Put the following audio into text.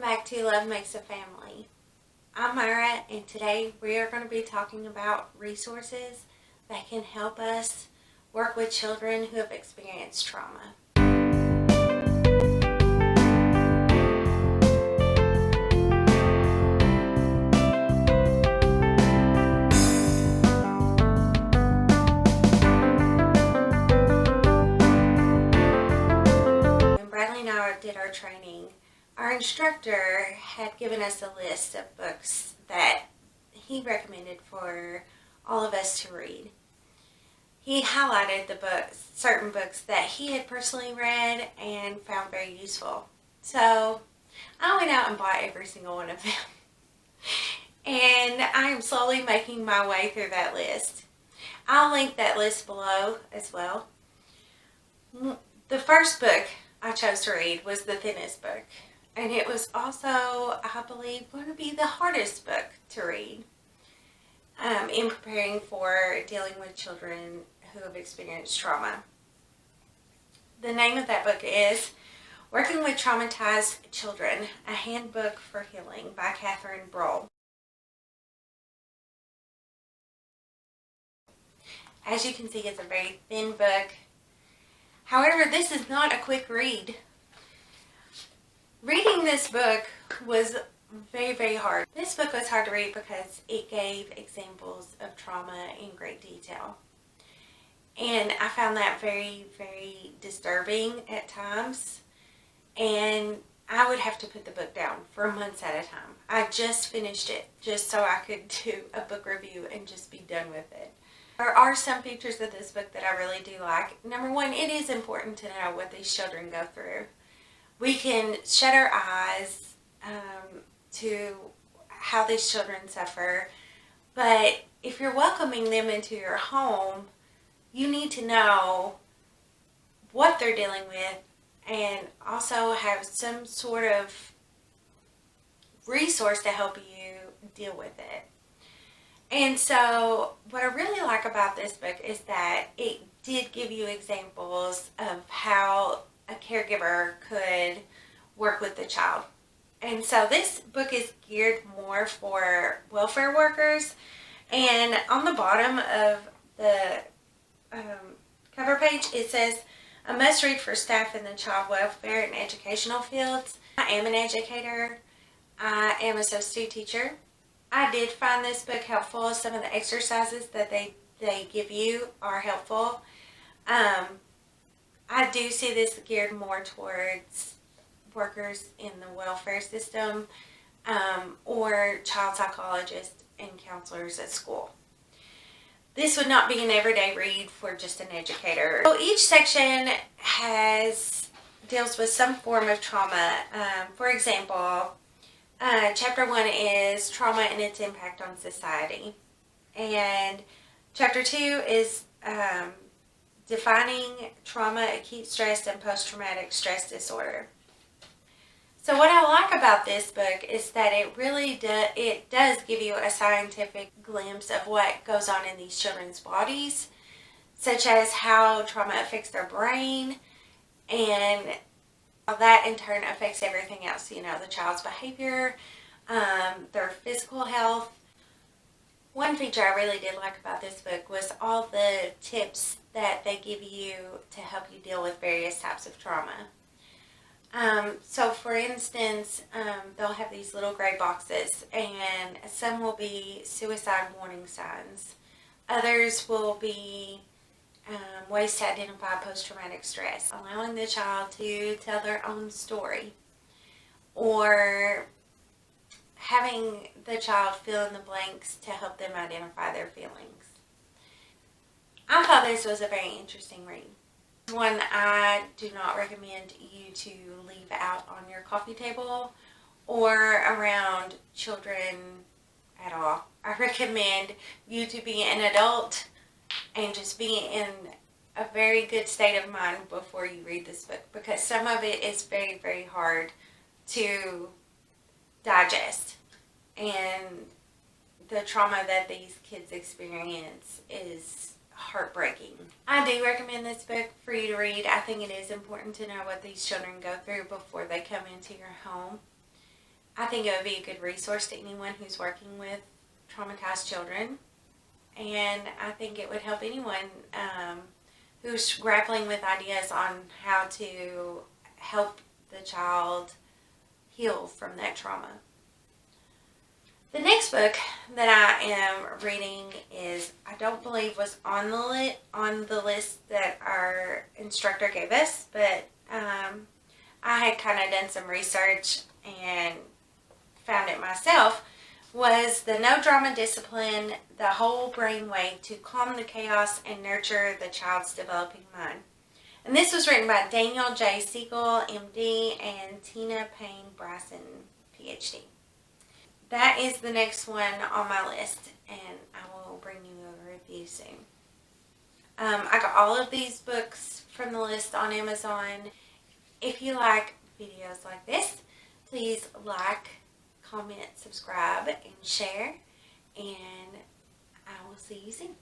Welcome back to Love Makes a Family. I'm Myra, and today we are going to be talking about resources that can help us work with children who have experienced trauma. When Bradley and I did our training, our instructor had given us a list of books that he recommended for all of us to read. He highlighted certain books that he had personally read and found very useful. So I went out and bought every single one of them. And I am slowly making my way through that list. I'll link that list below as well. The first book I chose to read was the thinnest book. And it was also, I believe, going to be the hardest book to read in preparing for dealing with children who have experienced trauma. The name of that book is Working with Traumatized Children, A Handbook for Healing by Catherine Brohl. As you can see, it's a very thin book. However, this is not a quick read. Reading this book was very, very hard. This book was hard to read because it gave examples of trauma in great detail. And I found that very, very disturbing at times. And I would have to put the book down for months at a time. I just finished it just so I could do a book review and just be done with it. There are some features of this book that I really do like. Number one, it is important to know what these children go through. We can shut our eyes to how these children suffer, but if you're welcoming them into your home, you need to know what they're dealing with and also have some sort of resource to help you deal with it. And so what I really like about this book is that it did give you examples of how a caregiver could work with the child. And so this book is geared more for welfare workers. And on the bottom of the cover page, it says, a must read for staff in the child welfare and educational fields. I am an educator. I am a substitute teacher. I did find this book helpful. Some of the exercises that they give you are helpful. I do see this geared more towards workers in the welfare system or child psychologists and counselors at school. This would not be an everyday read for just an educator. So each section deals with some form of trauma. For example, Chapter 1 is trauma and its impact on society. And Chapter 2 is defining trauma, acute stress, and post-traumatic stress disorder. So what I like about this book is that it does give you a scientific glimpse of what goes on in these children's bodies, such as how trauma affects their brain, and how that in turn affects everything else. The child's behavior, their physical health. One feature I really did like about this book was all the tips that they give you to help you deal with various types of trauma. So for instance, they'll have these little gray boxes, and some will be suicide warning signs. Others will be ways to identify post-traumatic stress, allowing the child to tell their own story, or having the child fill in the blanks to help them identify their feelings. I thought this was a very interesting read. One I do not recommend you to leave out on your coffee table or around children at all. I recommend you to be an adult and just be in a very good state of mind before you read this book, because some of it is very, very hard to digest, and the trauma that these kids experience is heartbreaking. I do recommend this book for you to read. I think it is important to know what these children go through before they come into your home. I think it would be a good resource to anyone who's working with traumatized children. And I think it would help anyone who's grappling with ideas on how to help the child heal from that trauma. The next book that I am reading is, I don't believe was on the list that our instructor gave us, but I had kind of done some research and found it myself, was the No Drama Discipline, the Whole Brain Way to Calm the Chaos and Nurture the Child's Developing Mind. And this was written by Daniel J. Siegel, MD, and Tina Payne Bryson, PhD. That is the next one on my list, and I will bring you a review soon. I got all of these books from the list on Amazon. If you like videos like this, please like, comment, subscribe, and share, and I will see you soon.